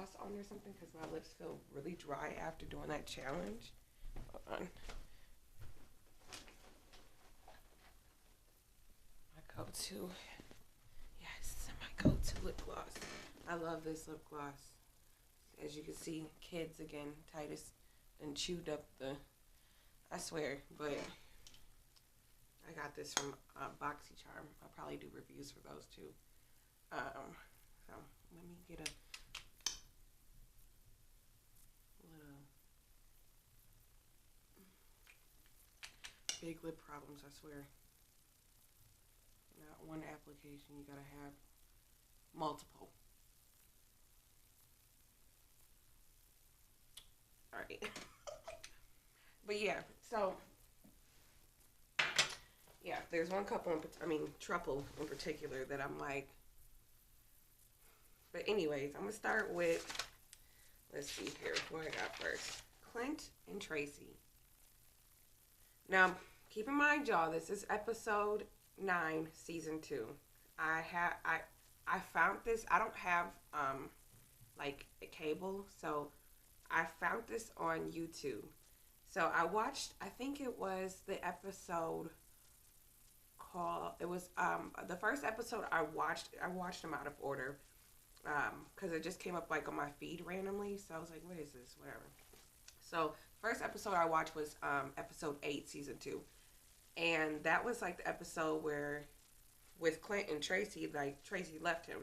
gloss on or something because my lips feel really dry after doing that challenge. Hold on. My go-to. Yes, my go-to lip gloss. I love this lip gloss. As you can see, kids again, Titus and chewed up the, I swear, but I got this from BoxyCharm. I'll probably do reviews for those too. So let me get a little big lip problems, I swear. Not one application, you gotta have multiple. Alright. But yeah, so yeah, there's one couple, truffle in particular that I'm like. But anyways, I'm gonna start with, let's see here, what I got first. Clint and Tracy. Now, keep in mind, y'all, this is episode 9, season 2. I found this. I don't have like a cable, so I found this on YouTube. So I watched. I think it was the episode called. It was the first episode I watched. I watched them out of order because it just came up like on my feed randomly. So I was like, what is this? Whatever. So first episode I watched was episode 8, season 2, and that was like the episode where with Clint and Tracy, like Tracy left him,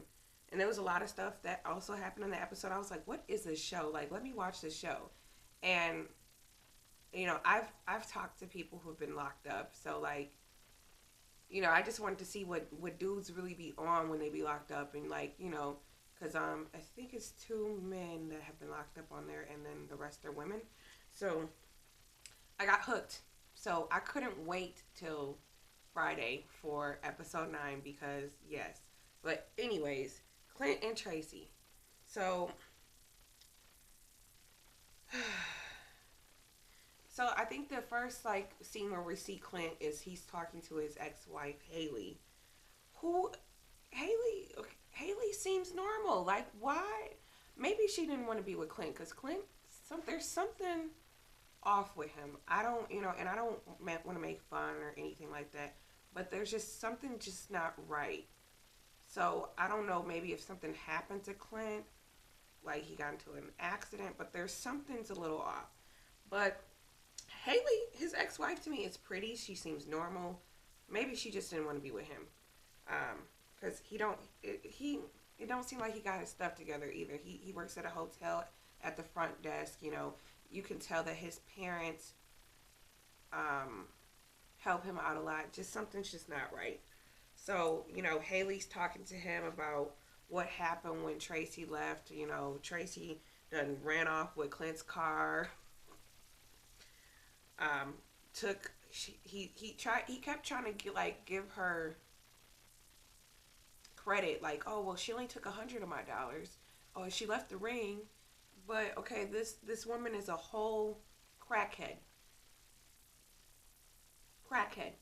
and there was a lot of stuff that also happened in the episode. I was like, what is this show? Like, let me watch this show, and you know, I've talked to people who've been locked up, so like, you know, I just wanted to see what dudes really be on when they be locked up, and like, you know, because I think it's 2 men that have been locked up on there, and then the rest are women. So I got hooked. So I couldn't wait till Friday for episode 9 because yes. But anyways, Clint and Tracy. So so I think the first like scene where we see Clint is he's talking to his ex-wife Haley, who Haley seems normal. Like, why? Maybe she didn't want to be with Clint because Clint, there's something off with him. I don't, you know, and I don't want to make fun or anything like that, but there's just something just not right. So I don't know, maybe if something happened to Clint, like he got into an accident, but there's something's a little off. But Haley, his ex-wife, to me is pretty. She seems normal. Maybe she just didn't want to be with him. Because it don't seem like he got his stuff together either. He works at a hotel at the front desk. You know, you can tell that his parents help him out a lot. Just something's just not right. So, you know, Haley's talking to him about what happened when Tracy left. You know, Tracy done ran off with Clint's car. He kept trying to give her credit, like, oh well, she only took $100 of my dollars. Oh, she left the ring, but okay, this woman is a whole crackhead. Crackhead.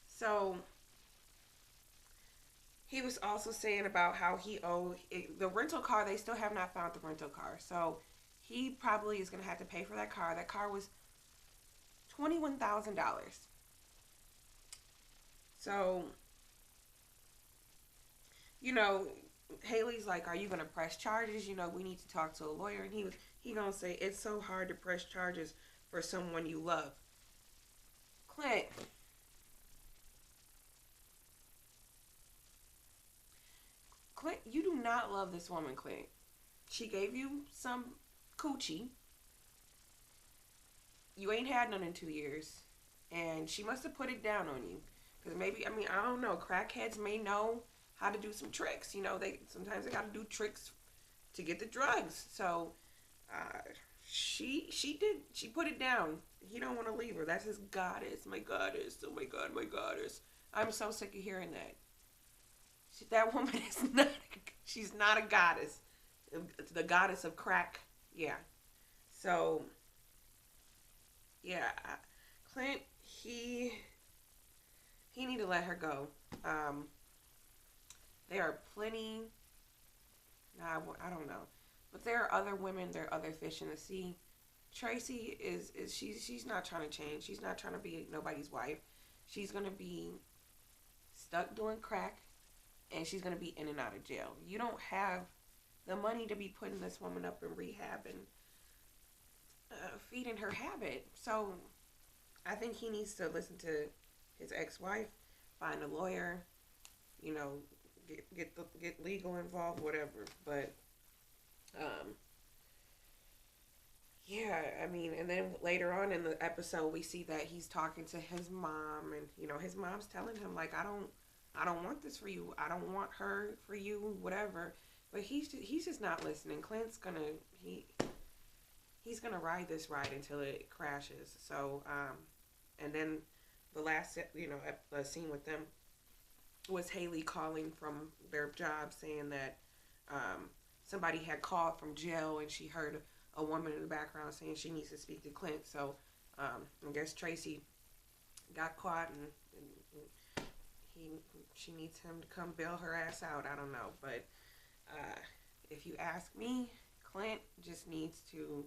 So he was also saying about how he owed the rental car. They still have not found the rental car, so he probably is going to have to pay for that car. That car was $21,000. So, you know, Haley's like, "Are you gonna press charges? You know, we need to talk to a lawyer." And he gonna say, "It's so hard to press charges for someone you love." Clint, you do not love this woman, Clint. She gave you some coochie. You ain't had none in 2 years, and she must have put it down on you. Because maybe, I don't know. Crackheads may know how to do some tricks. You know, they sometimes they got to do tricks to get the drugs. So she put it down. He don't want to leave her. That's his goddess. My goddess. Oh my god, my goddess. I'm so sick of hearing that. That woman is not. She's not a goddess. The goddess of crack. Yeah. So yeah, Clint. He need to let her go. There are plenty Nah, I don't know. But there are other women, there are other fish in the sea. Tracy is she's not trying to change. She's not trying to be nobody's wife. She's gonna be stuck doing crack, and she's gonna be in and out of jail. You don't have the money to be putting this woman up in rehab and feeding her habit. So I think he needs to listen to his ex-wife, find a lawyer, you know, get legal involved, whatever. But um, yeah, I mean, and then later on in the episode, we see that he's talking to his mom, and his mom's telling him like, I don't want this for you. I don't want her for you, whatever. But he's just not listening. Clint's gonna he's gonna ride this ride until it crashes. So and then the last scene with them was Haley calling from their job saying that somebody had called from jail and she heard a woman in the background saying she needs to speak to Clint. So I guess Tracy got caught and she needs him to come bail her ass out. I don't know, but if you ask me, Clint just needs to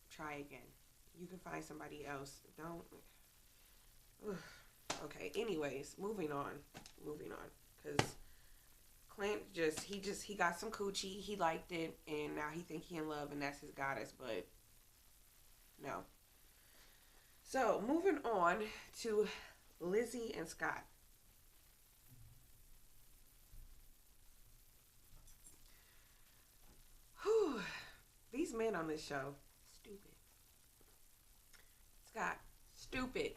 try again. You can find somebody else. Don't. Ugh. Okay. Anyways, moving on, because Clint he got some coochie. He liked it, and now he think he in love, and that's his goddess. But no. So moving on to Lizzie and Scott. Whew. These men on this show, stupid. Scott, stupid.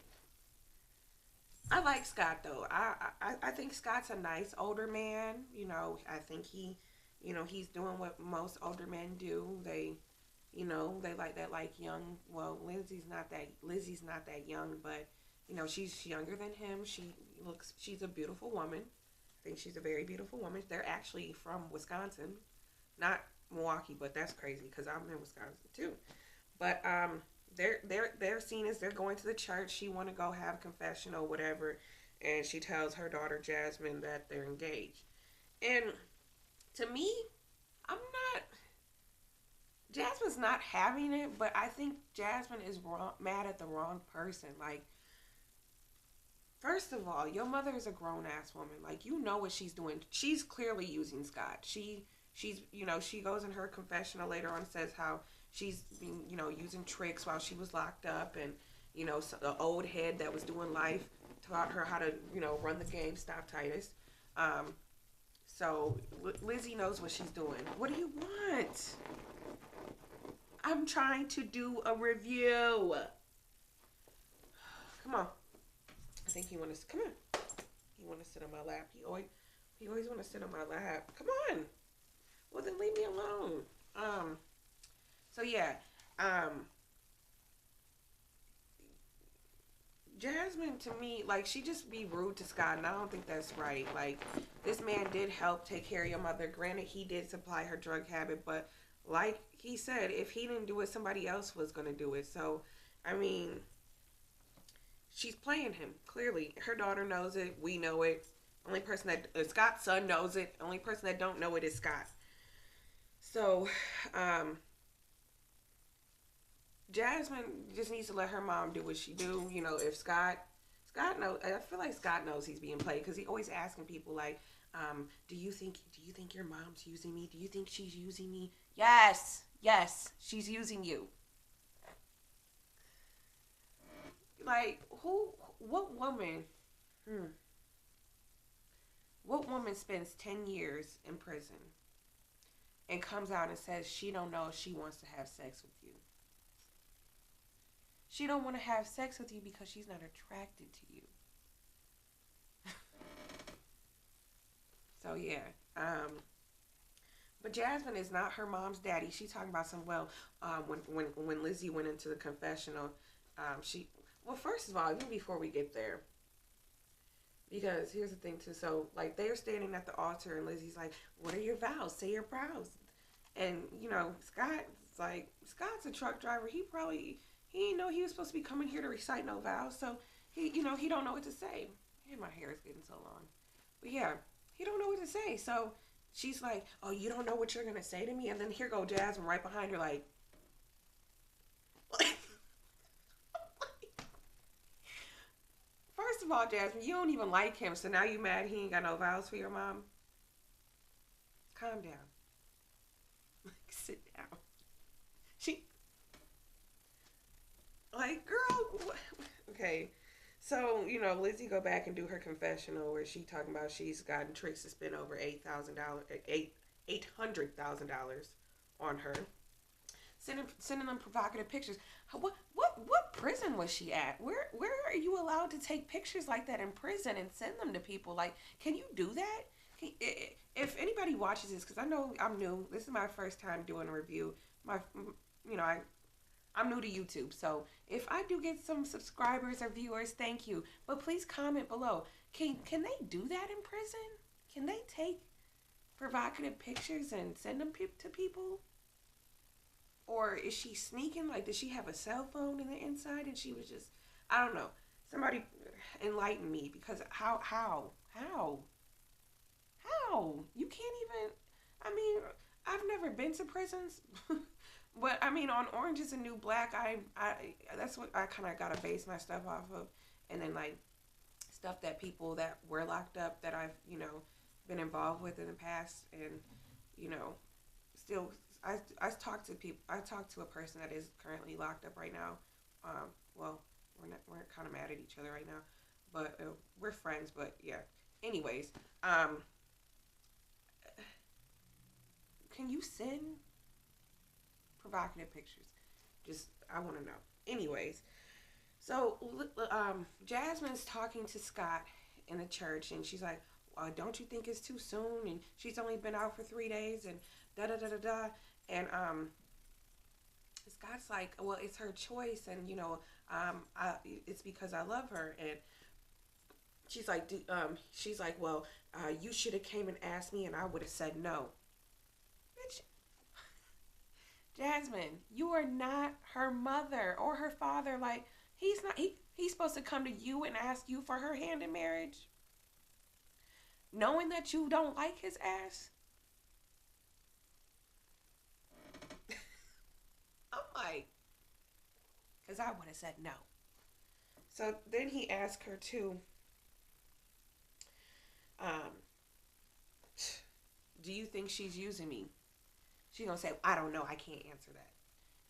I like Scott though. I think Scott's a nice older man. I think he's doing what most older men do. They like that like young. Well, Lizzie's not that young, but she's younger than him. She's a beautiful woman. I think she's a very beautiful woman. They're actually from Wisconsin, not Milwaukee, but that's crazy because I'm in Wisconsin too. But they're seen as they're going to the church. She want to go have a confessional, whatever, and she tells her daughter Jasmine that they're engaged. And to me, I'm not. Jasmine's not having it, but I think Jasmine is mad at the wrong person. Like, first of all, your mother is a grown ass woman. Like, you know what she's doing. She's clearly using Scott. She goes in her confessional later on, says how she's been, using tricks while she was locked up, and the old head that was doing life taught her how to run the game, stop Titus. So Lizzie knows what she's doing. What do you want? I'm trying to do a review. Come on. I think he wants to come on. He want to sit on my lap. He always want to sit on my lap. Come on. Well, then leave me alone. So yeah, Jasmine to me, like, she just be rude to Scott, and I don't think that's right. Like, this man did help take care of your mother. Granted, he did supply her drug habit, but like he said, if he didn't do it, somebody else was gonna do it. So, I mean, she's playing him. Clearly, her daughter knows it. We know it. Only person that Scott's son knows it. Only person that don't know it is Scott. So, Jasmine just needs to let her mom do what she do. If Scott knows, I feel like Scott knows he's being played because he always asking people like, do you think your mom's using me? Do you think she's using me? Yes, she's using you. Like, what woman, what woman spends 10 years in prison and comes out and says she don't know if she wants to have sex with you? She don't want to have sex with you because she's not attracted to you. So yeah, but Jasmine is not her mom's daddy. She's talking about when Lizzie went into the confessional, first of all, even before we get there, because here's the thing too. So like they're standing at the altar and Lizzie's like, "What are your vows? Say your vows." And Scott's a truck driver. He didn't know he was supposed to be coming here to recite no vows. So he he don't know what to say. And my hair is getting so long, but yeah. He don't know what to say. So she's like, "Oh, you don't know what you're gonna say to me," and then here go Jasmine right behind her, like, first of all, Jasmine, you don't even like him, so now you mad he ain't got no vows for your mom. Calm down. Sit down. She like, girl, okay. So, Lizzie go back and do her confessional where she talking about she's gotten tricks to spend over $8,000, $800,000 on her, sending them provocative pictures. What prison was she at? Where are you allowed to take pictures like that in prison and send them to people? Like, can you do that? If anybody watches this, because I know I'm new, this is my first time doing a review. I'm new to YouTube, so if I do get some subscribers or viewers, thank you. But please comment below. Can they do that in prison? Can they take provocative pictures and send them to people? Or is she sneaking? Like, does she have a cell phone in the inside and she was just, I don't know. Somebody enlighten me, because how? You can't even, I mean, I've never been to prisons. But I mean, on Orange is the New Black, I that's what I kind of got to base my stuff off of, and then like stuff that people that were locked up that I've been involved with in the past, and still I talked to people. I talked to a person that is currently locked up right now. Well, we're kind of mad at each other right now, but we're friends. But yeah. Anyways, can you send provocative pictures? Just, I want to know. Anyways, so Jasmine's talking to Scott in the church, and she's like, don't you think it's too soon? And she's only been out for 3 days, and da da da da da. And Scott's like, well, it's her choice, and it's because I love her. And she's like, well, you should have came and asked me, and I would have said no. Bitch, Jasmine, you are not her mother or her father. Like, he's supposed to come to you and ask you for her hand in marriage, knowing that you don't like his ass. I'm like, because I would have said no. So then he asked her to, do you think she's using me? She's going to say, I don't know. I can't answer that.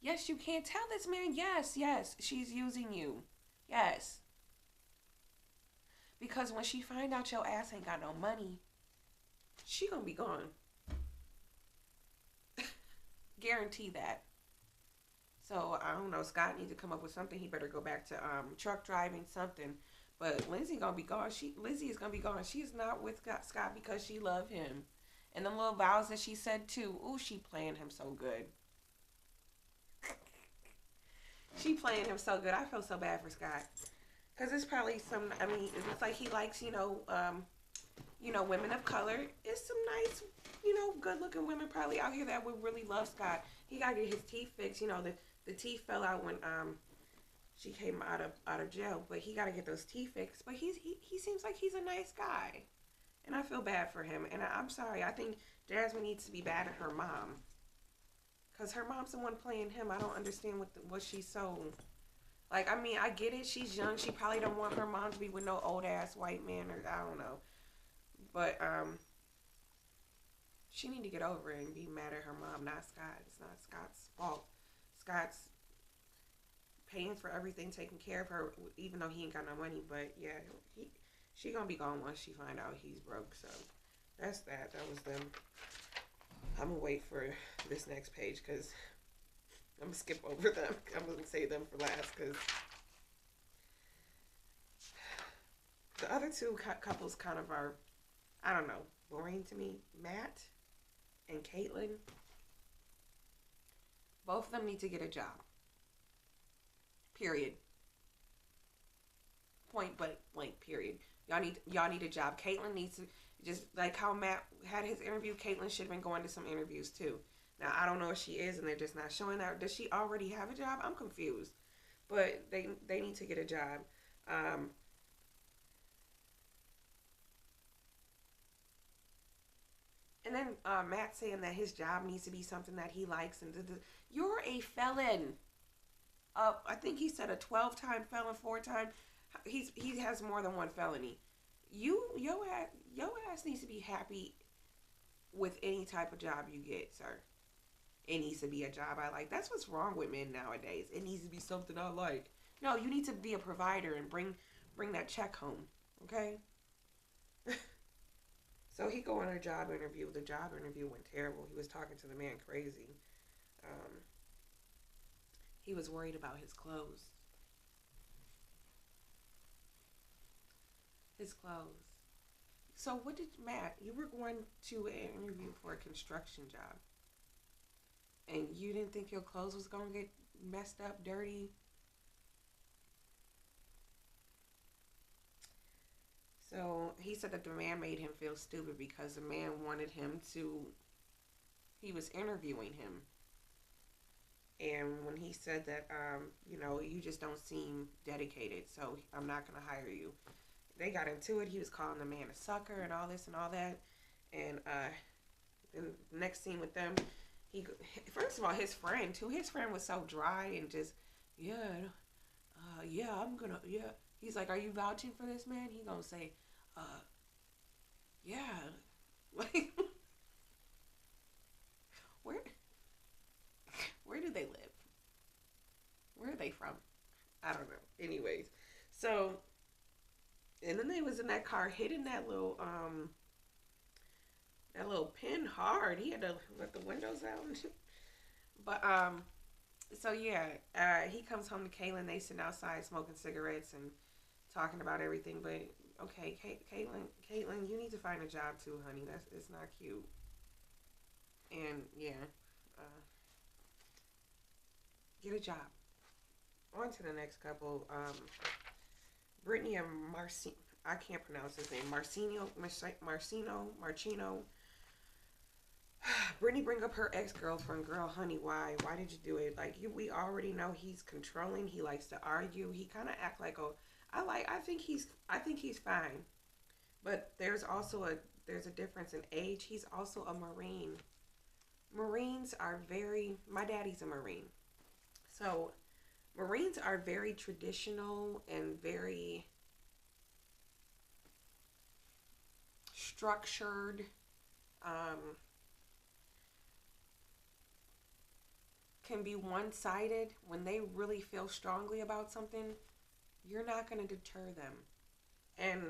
Yes, you can. Tell this man, yes, she's using you. Yes. Because when she find out your ass ain't got no money, she going to be gone. Guarantee that. So, I don't know. Scott needs to come up with something. He better go back to truck driving, something. But Lindsay going to be gone. Lizzie is going to be gone. She's not with Scott because she love him. And the little vows that she said too. Ooh, she playing him so good. She playing him so good. I feel so bad for Scott. Because it's probably it looks like he likes, women of color. It's some nice, good looking women probably out here that would really love Scott. He got to get his teeth fixed. The teeth fell out when she came out of jail. But he got to get those teeth fixed. But he seems like he's a nice guy. And I feel bad for him. And I'm sorry. I think Jasmine needs to be bad at her mom. Because her mom's the one playing him. I don't understand what she's so... Like, I mean, I get it. She's young. She probably don't want her mom to be with no old-ass white man. Or I don't know. But, she need to get over it and be mad at her mom, not Scott. It's not Scott's fault. Scott's paying for everything, taking care of her, even though he ain't got no money. But, yeah, she gonna be gone once she find out he's broke. So, that's that. That was them. I'm gonna wait for this next page because I'm gonna skip over them. I'm gonna save them for last because the other two couples kind of are, I don't know, boring to me. Matt and Caitlin, both of them need to get a job. Period. Point blank. Period. Y'all need a job. Caitlin needs to, just like how Matt had his interview. Caitlin should have been going to some interviews too. Now I don't know if she is, and they're just not showing that. Does she already have a job? I'm confused. But they need to get a job. And then Matt saying that his job needs to be something that he likes, and you're a felon. I think he said a 12-time felon, 4 time. He has more than one felony. Your ass needs to be happy with any type of job you get, sir. It needs to be a job I like. That's what's wrong with men nowadays. It needs to be something I like. No, you need to be a provider and bring that check home. Okay? So he go on a job interview. The job interview went terrible. He was talking to the man crazy. Um, he was worried about his clothes. His clothes. So what did Matt? You were going to an interview for a construction job, and you didn't think your clothes was gonna get messed up, dirty. So he said that the man made him feel stupid because the man wanted him to. He was interviewing him, and when he said that, you just don't seem dedicated, so I'm not gonna hire you. They got into it. He was calling the man a sucker and all this and all that, and the next scene with them, he first of all his friend too. His friend was so dry and just yeah, yeah, I'm gonna yeah. He's like, are you vouching for this man? He gonna say, yeah, like where where do they live? Where are they from? I don't know. Anyways, so and then they was in that car hitting that little pin hard. He had to let the windows out and shit. But so yeah, he comes home to Caitlin. They sitting outside smoking cigarettes and talking about everything. But okay, Caitlin, you need to find a job too, honey. That's it's not cute. And yeah, uh, get a job. On to the next couple. Brittany and Marci. I can't pronounce his name. Marcino. Brittany bring up her ex-girlfriend. Girl, honey, why? Why did you do it? Like we already know he's controlling. He likes to argue. He kind of act like I think he's fine. But there's a difference in age. He's also a Marine. Marines are very. My daddy's a Marine, so Marines are very traditional and very structured. Um, can be one sided. When they really feel strongly about something, you're not going to deter them. And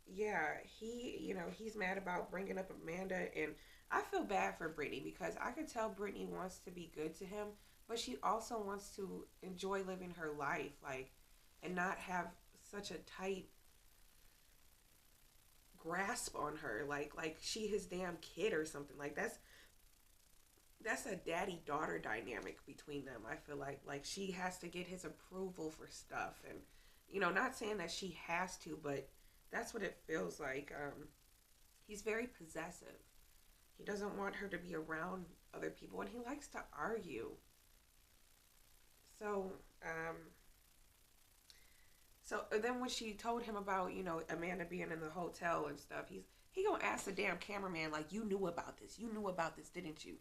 yeah, he's mad about bringing up Amanda. And I feel bad for Brittany because I could tell Brittany wants to be good to him, but she also wants to enjoy living her life, like, and not have such a tight grasp on her, like she his damn kid or something. Like that's a daddy daughter dynamic between them. I feel like she has to get his approval for stuff, and not saying that she has to, but that's what it feels like. He's very possessive. He doesn't want her to be around other people, and he likes to argue. So, then when she told him about Amanda being in the hotel and stuff, he gonna ask the damn cameraman like, you knew about this, didn't you?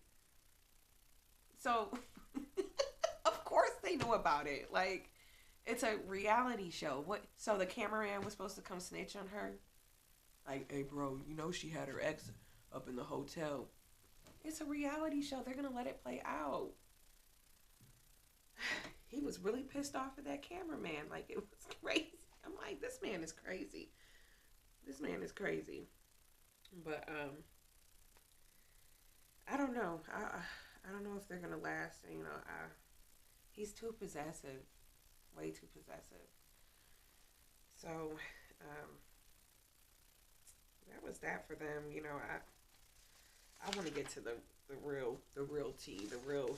So, of course they knew about it. Like, it's a reality show. What? So the cameraman was supposed to come snitch on her? Like, hey, bro, she had her ex up in the hotel. It's a reality show. They're gonna let it play out. He was really pissed off at that cameraman. Like, it was crazy. I'm like, this man is crazy. This man is crazy. But I don't know. I don't know if they're gonna last. He's too possessive, way too possessive. So that was that for them. I want to get to the real tea, the real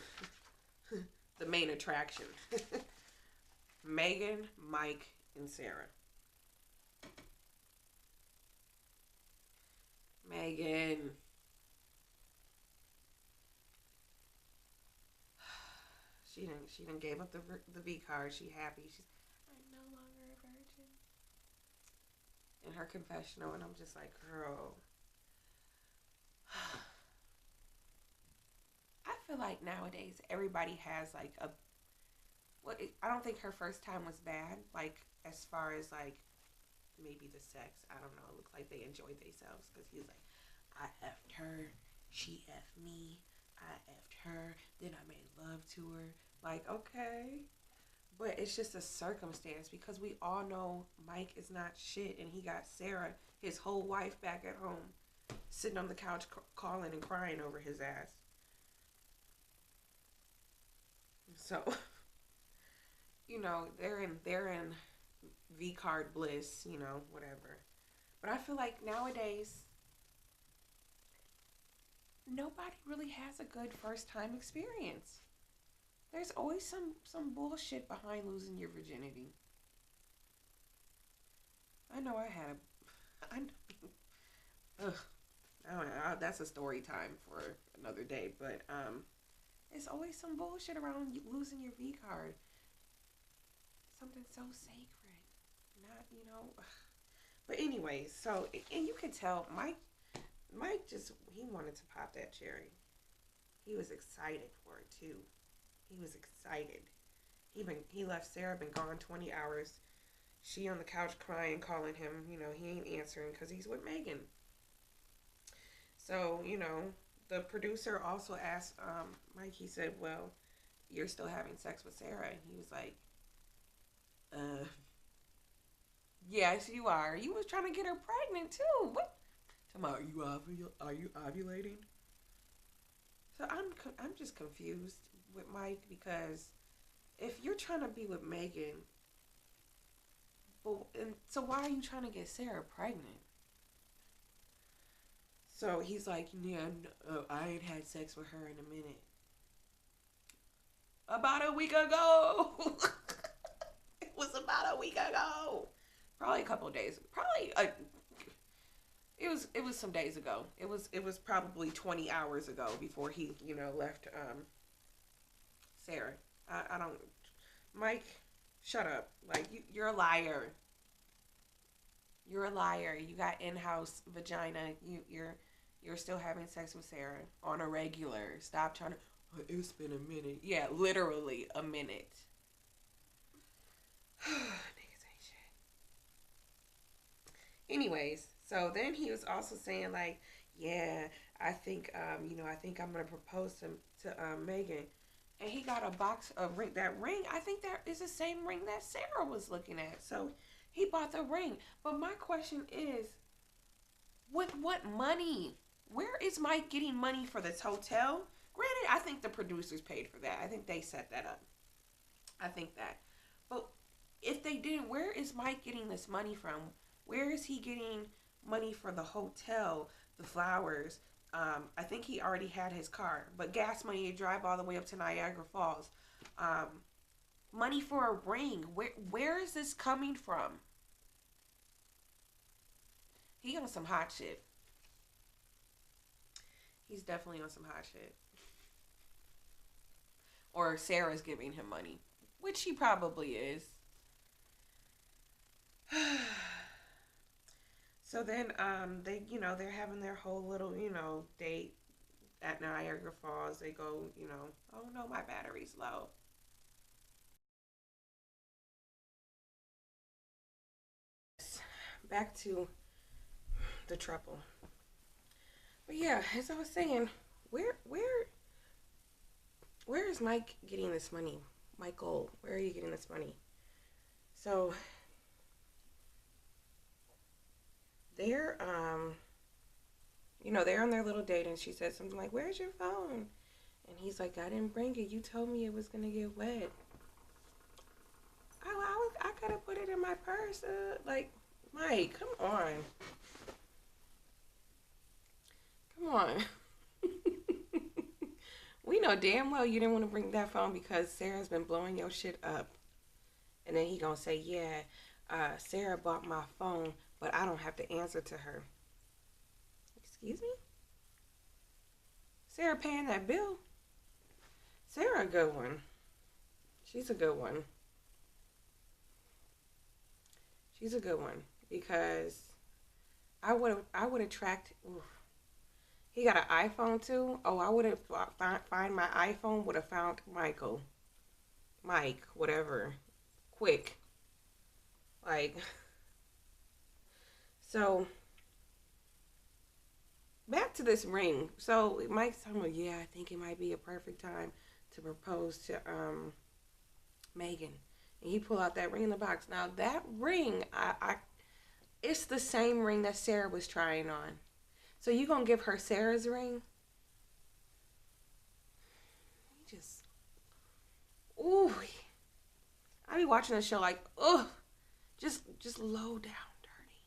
the main attraction. Megan, Mike, and Sarah. Megan. She didn't gave up the V card. She happy. She's I'm no longer a virgin. In her confessional, and I'm just like, girl, I feel like nowadays everybody has like a. Well, I don't think her first time was bad. Like as far as like maybe the sex, I don't know. It looked like they enjoyed themselves because he was like, I effed her, she effed me, I effed her, then I made love to her. Like okay, but it's just a circumstance because we all know Mike is not shit, and he got Sarah, his whole wife, back at home, sitting on the couch calling and crying over his ass. So they're in V card bliss, whatever. But I feel like nowadays nobody really has a good first time experience. There's always some bullshit behind losing your virginity. I know I had a I ugh, I don't know, that's a story time for another day, but there's always some bullshit around losing your V card. Something so sacred. Not, But anyways, so and you could tell Mike just he wanted to pop that cherry. He was excited for it too. He was excited. He left Sarah, been gone 20 hours. She on the couch crying, calling him. He ain't answering because he's with Megan. So the producer also asked Mike. He said, "Well, you're still having sex with Sarah?" And he was like, "Uh, yes, you are. You was trying to get her pregnant too. What? Tomorrow, are you ovulating?" So I'm just confused with Mike because if you're trying to be with Megan, and so why are you trying to get Sarah pregnant? So he's like, yeah, I ain't had sex with her in a minute. About a week ago. It was about a week ago. Probably a couple of days. It was some days ago. It was probably 20 hours ago before he left Sarah. I don't. Mike, shut up. Like you're a liar. You're a liar. You got in-house vagina. You're still having sex with Sarah on a regular. Stop trying to. "Oh, it's been a minute." Yeah, literally a minute. Niggas ain't shit. Anyways, so then he was also saying like, yeah, I think I'm gonna propose to Megan, and he got a box of ring. That ring, I think that is the same ring that Sarah was looking at. So he bought the ring. But my question is, with what money? Where is Mike getting money for this hotel? Granted, I think the producers paid for that. I think they set that up. I think that. But if they didn't, where is Mike getting this money from? Where is he getting money for the hotel, the flowers? I think he already had his car, but gas money to drive all the way up to Niagara Falls. Um, Money for a ring. Where is this coming from? He on some hot shit. He's definitely on some hot shit. Or Sarah's giving him money, which she probably is. So then they're having their whole little date at Niagara Falls. They go, oh no, my battery's low. Back to the trouble. But yeah, as I was saying, where is Mike getting this money? Michael, where are you getting this money? So they're they're on their little date, and she said something like, "Where's your phone?" And he's like, "I didn't bring it. You told me it was gonna get wet." I could have put it in my purse. Like, Mike, come on, come on. We know damn well you didn't want to bring that phone because Sarah's been blowing your shit up. And then he gonna say, "Yeah, Sarah bought my phone, but I don't have to answer to her." Excuse me? Sarah paying that bill? Sarah a good one. She's a good one. She's a good one because I would attract. Oof, He got an iPhone too. Oh, I would have find my iPhone. Would have found Mike, whatever, quick. Like, so back to this ring. So Mike's talking about, yeah, I think it might be a perfect time to propose to Megan. And he pulled out that ring in the box. Now that ring, I it's the same ring that Sarah was trying on. So you gonna give her Sarah's ring? He just, ooh, I be watching the show like, ugh, just low down dirty,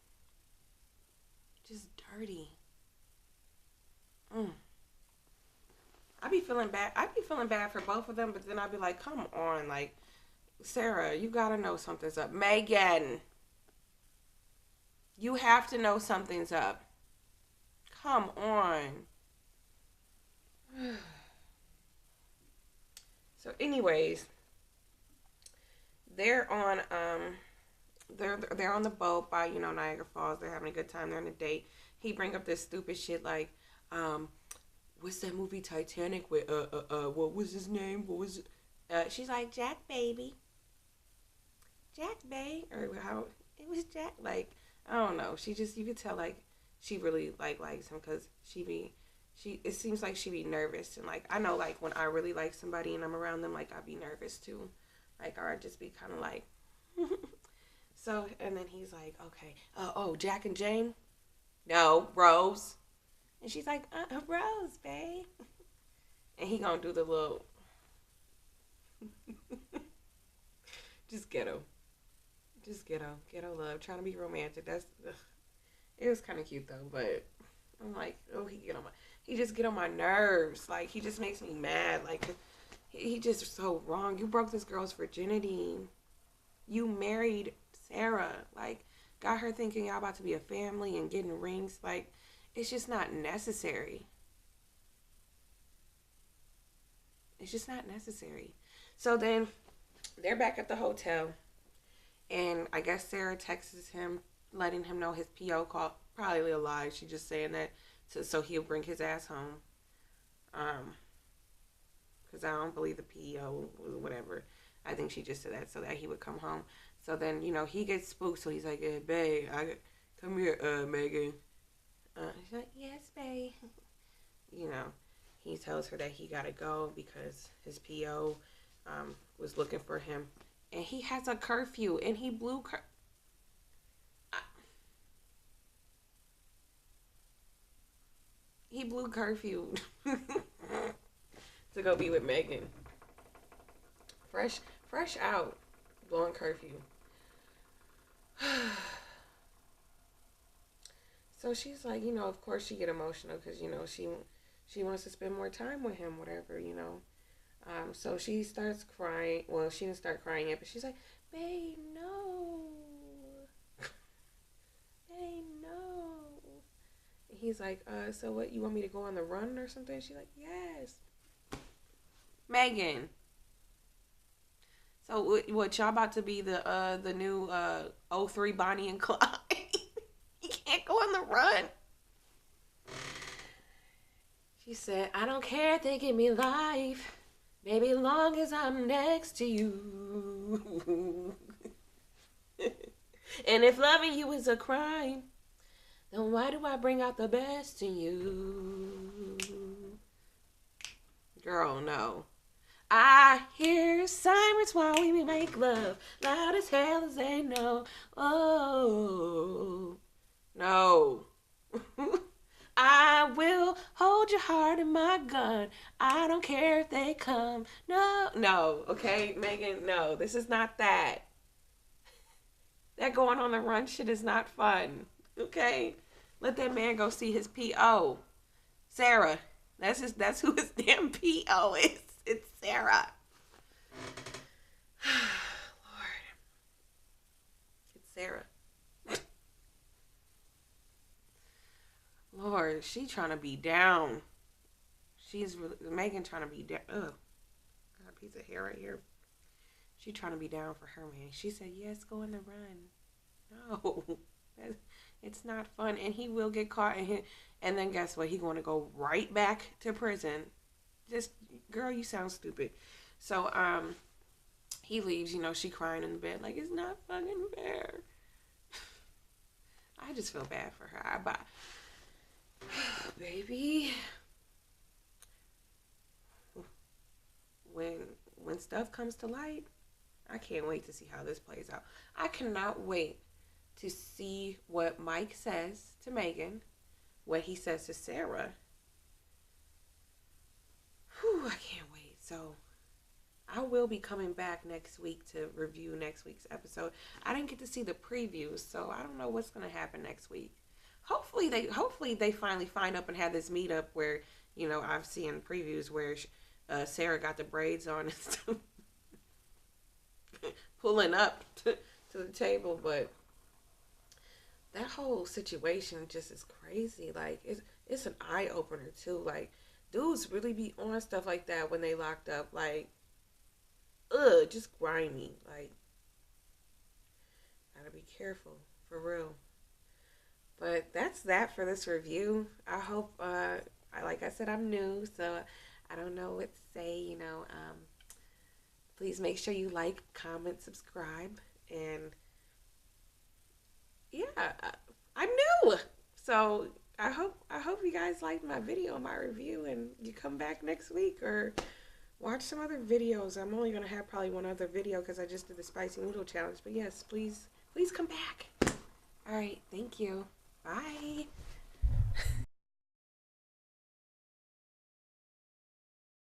just dirty. Mm. I be feeling bad. I be feeling bad for both of them, but then I be like, come on, like Sarah, you gotta know something's up. Megan, you have to know something's up. Come on. So, anyways, they're on they're on the boat by Niagara Falls. They're having a good time. They're on a date. He bring up this stupid shit like what's that movie Titanic with what was his name? What was it? She's like Jack baby. Jack Bay or how it was Jack like I don't know. She just you could tell like she really likes him because she it seems like she be nervous and like I know like when I really like somebody and I'm around them like I'd be nervous too. Like or I'd just be kind of like so and then he's like okay oh Jack and Jane no Rose and she's like Rose babe and he gonna do the little just ghetto love trying to be romantic that's ugh. It was kind of cute though but I'm like oh he just get on my nerves like he just makes me mad like he just so wrong you broke this girl's virginity you married Sarah like got her thinking y'all about to be a family and getting rings like it's just not necessary it's just not necessary so then they're back at the hotel and I guess Sarah texts him letting him know his PO call probably a lie she just saying that so he'll bring his ass home because I don't believe the PO whatever I think she just said that so that he would come home so then he gets spooked so he's like hey babe come here Megan she's like yes babe he tells her that he gotta go because his PO was looking for him and he has a curfew and he blew he blew curfew to go be with Megan. Fresh out, blowing curfew. So she's like, of course she get emotional because she wants to spend more time with him, whatever. So she starts crying. Well, she didn't start crying yet, but she's like, babe, no, babe, no. He's like, so what, you want me to go on the run or something? She's like, yes. Megan. So what y'all about to be the new '03 Bonnie and Clyde? You can't go on the run. She said, I don't care if they give me life. Baby, long as I'm next to you. And if loving you is a crime, then why do I bring out the best in you? Girl, no. I hear sirens while we make love, loud as hell as they know. Oh, no. I will hold your heart in my gun. I don't care if they come. No, okay, Megan, no, this is not that. That going on the run shit is not fun, okay? Let that man go see his PO. Sarah, that's who his damn PO is. It's Sarah. Lord. It's Sarah. Lord, she trying to be down. She's Megan trying to be down. Ugh. Got a piece of hair right here. She trying to be down for her man. She said, yes, go on the run. No. It's not fun, and he will get caught, and then guess what? He going to go right back to prison. Just, girl, you sound stupid. So, he leaves. She crying in the bed like it's not fucking fair. I just feel bad for her. But, baby, when stuff comes to light, I can't wait to see how this plays out. I cannot wait to see what Mike says to Megan, what he says to Sarah. Whew, I can't wait. So I will be coming back next week to review next week's episode. I didn't get to see the previews, so I don't know what's going to happen next week. Hopefully they finally find up and have this meetup where, I've seen previews where Sarah got the braids on and stuff. Pulling up to the table, but that whole situation just is crazy. Like, it's an eye opener too. Like, dudes really be on stuff like that when they locked up. Like, just grimy. Like, gotta be careful for real. But that's that for this review. I hope. Like I said, I'm new, so I don't know what to say. Please make sure you like, comment, subscribe, and yeah, I'm new. So I hope you guys liked my video, my review, and you come back next week or watch some other videos. I'm only gonna have probably one other video because I just did the spicy noodle challenge. But yes, please come back. All right, thank you. Bye.